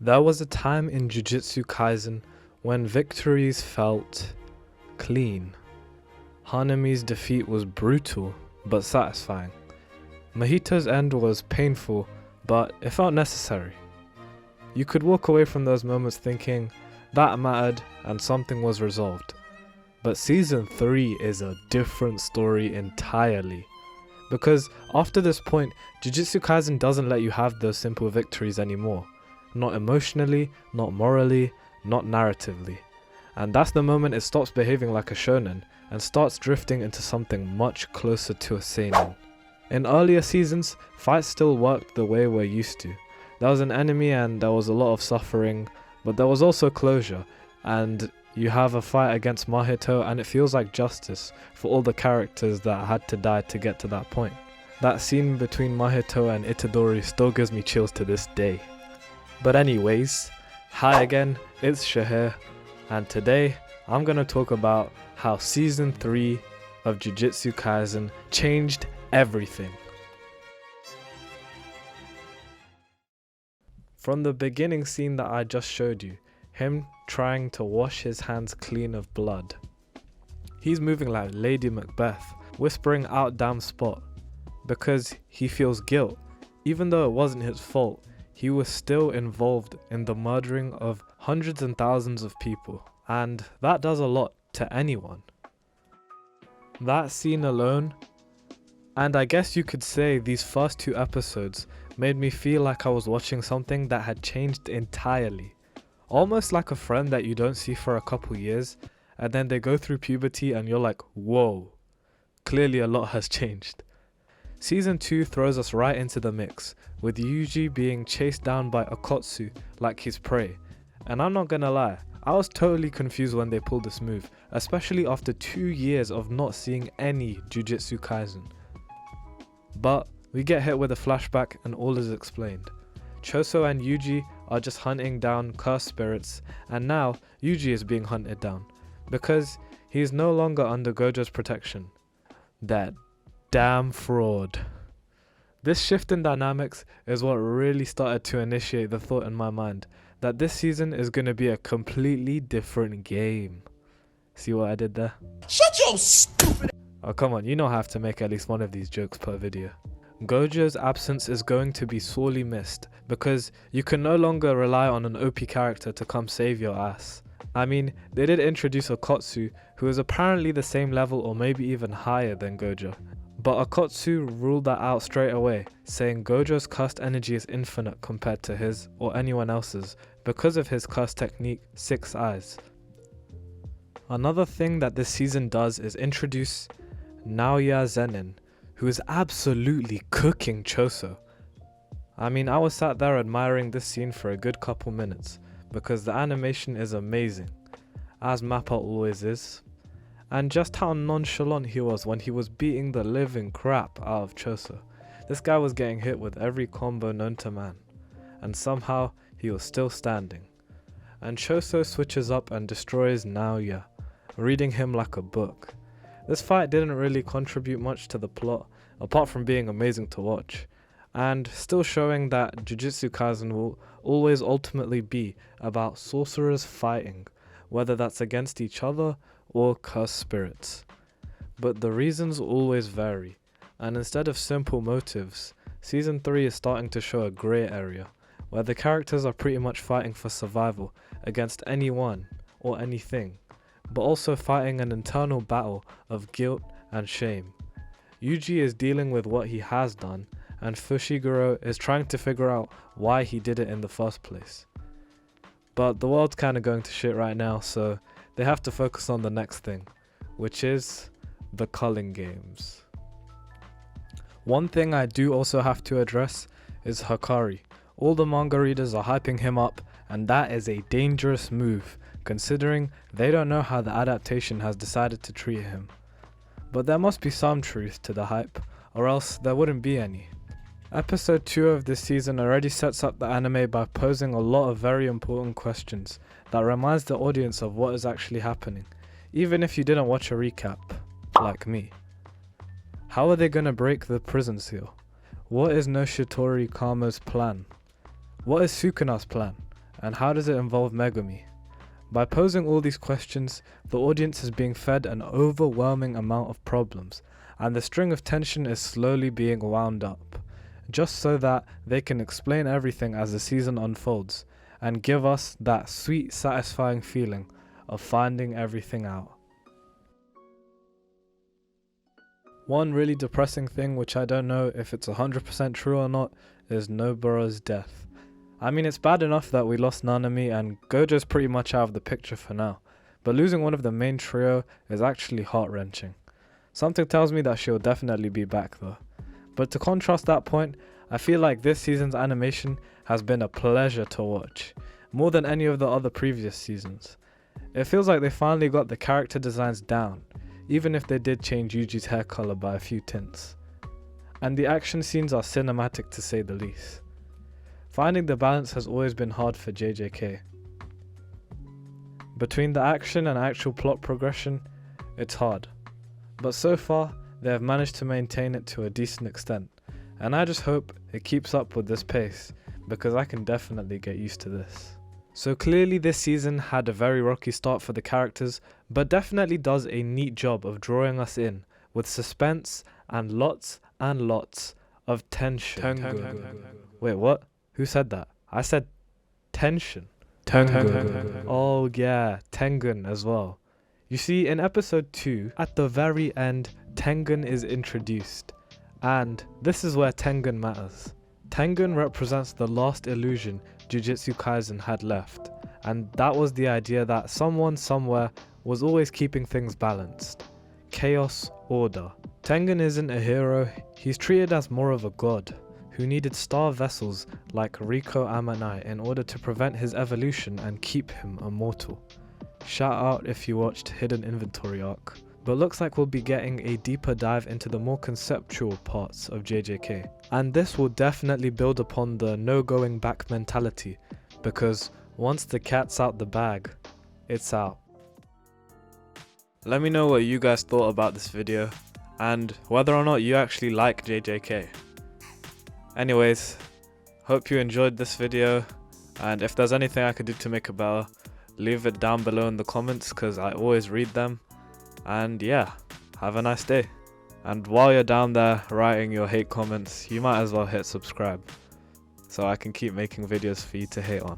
There was a time in Jujutsu Kaisen when victories felt clean. Hanami's defeat was brutal but satisfying. Mahito's end was painful, but it felt necessary. You could walk away from those moments thinking that mattered and something was resolved. But Season 3 is a different story entirely. Because after this point, Jujutsu Kaisen doesn't let you have those simple victories anymore. Not emotionally, not morally, not narratively. And that's the moment it stops behaving like a shonen and starts drifting into something much closer to a seinen. In earlier seasons, fights still worked the way we're used to. There was an enemy and there was a lot of suffering, but there was also closure, and you have a fight against Mahito and it feels like justice for all the characters that had to die to get to that point. That scene between Mahito and Itadori still gives me chills to this day. But anyways, hi again, it's Shahir, and today I'm gonna talk about how Season 3 of Jujutsu Kaisen changed everything. From the beginning scene that I just showed you, him trying to wash his hands clean of blood. He's moving like Lady Macbeth, whispering out damn spot, because he feels guilt. Even though it wasn't his fault, he was still involved in the murdering of hundreds and thousands of people, and that does a lot to anyone. That scene alone, and I guess you could say these first 2 episodes, made me feel like I was watching something that had changed entirely. Almost like a friend that you don't see for a couple years, and then they go through puberty and you're like, whoa, clearly a lot has changed. Season 2 throws us right into the mix, with Yuji being chased down by Okotsu like his prey. And I'm not gonna lie, I was totally confused when they pulled this move, especially after 2 years of not seeing any Jujutsu Kaisen. But we get hit with a flashback and all is explained. Choso and Yuji are just hunting down cursed spirits, and now Yuji is being hunted down, because he is no longer under Gojo's protection. That damn fraud. This shift in dynamics is what really started to initiate the thought in my mind that this season is going to be a completely different game. See what I did there? Shut your stupid... Oh come on, you know I have to make at least one of these jokes per video. Gojo's absence is going to be sorely missed, because you can no longer rely on an OP character to come save your ass. I mean, they did introduce Okotsu, who is apparently the same level or maybe even higher than Gojo. But Okotsu ruled that out straight away, saying Gojo's cursed energy is infinite compared to his or anyone else's because of his cursed technique, 6 Eyes. Another thing that this season does is introduce Naoya Zenin, who is absolutely cooking Choso. I mean, I was sat there admiring this scene for a good couple minutes, because the animation is amazing, as Mappa always is, and just how nonchalant he was when he was beating the living crap out of Choso. This guy was getting hit with every combo known to man, and somehow he was still standing. And Choso switches up and destroys Naoya, reading him like a book. This fight didn't really contribute much to the plot, apart from being amazing to watch, and still showing that Jujutsu Kaisen will always ultimately be about sorcerers fighting, whether that's against each other or cursed spirits. But the reasons always vary, and instead of simple motives, Season 3 is starting to show a grey area, where the characters are pretty much fighting for survival against anyone or anything, but also fighting an internal battle of guilt and shame. Yuji is dealing with what he has done, and Fushiguro is trying to figure out why he did it in the first place. But the world's kinda going to shit right now, so they have to focus on the next thing, which is the culling games. One thing I do also have to address is Hakari. All the manga readers are hyping him up, and that is a dangerous move, considering they don't know how the adaptation has decided to treat him. But there must be some truth to the hype, or else there wouldn't be any. Episode 2 of this season already sets up the anime by posing a lot of very important questions that reminds the audience of what is actually happening, even if you didn't watch a recap, like me. How are they gonna break the prison seal? What is Noshitori Kama's plan? What is Sukuna's plan? And how does it involve Megumi? By posing all these questions, the audience is being fed an overwhelming amount of problems, and the string of tension is slowly being wound up, just so that they can explain everything as the season unfolds, and give us that sweet, satisfying feeling of finding everything out. One really depressing thing, which I don't know if it's 100% true or not, is Nobara's death. I mean, it's bad enough that we lost Nanami and Gojo's pretty much out of the picture for now, but losing one of the main trio is actually heart-wrenching. Something tells me that she'll definitely be back though. But to contrast that point, I feel like this season's animation has been a pleasure to watch, more than any of the other previous seasons. It feels like they finally got the character designs down, even if they did change Yuji's hair color by a few tints. And the action scenes are cinematic to say the least. Finding the balance has always been hard for JJK. Between the action and actual plot progression, it's hard. But so far, they have managed to maintain it to a decent extent, and I just hope it keeps up with this pace, because I can definitely get used to this. So clearly this season had a very rocky start for the characters, but definitely does a neat job of drawing us in, with suspense and lots of tension. Wait, what? Who said that? I said tension. Tengun. Oh yeah, Tengun as well. You see, in episode 2, at the very end, Tengun is introduced. And this is where Tengun matters. Tengun represents the last illusion Jujutsu Kaisen had left. And that was the idea that someone somewhere was always keeping things balanced. Chaos, order. Tengun isn't a hero, he's treated as more of a god, who needed star vessels like Riko Amanai in order to prevent his evolution and keep him immortal. Shout out if you watched Hidden Inventory arc. But looks like we'll be getting a deeper dive into the more conceptual parts of JJK. And this will definitely build upon the no going back mentality, because once the cat's out the bag, it's out. Let me know what you guys thought about this video, and whether or not you actually like JJK. Anyways, hope you enjoyed this video, and if there's anything I could do to make it better, leave it down below in the comments, because I always read them. And yeah, have a nice day. And while you're down there writing your hate comments, you might as well hit subscribe, so I can keep making videos for you to hate on.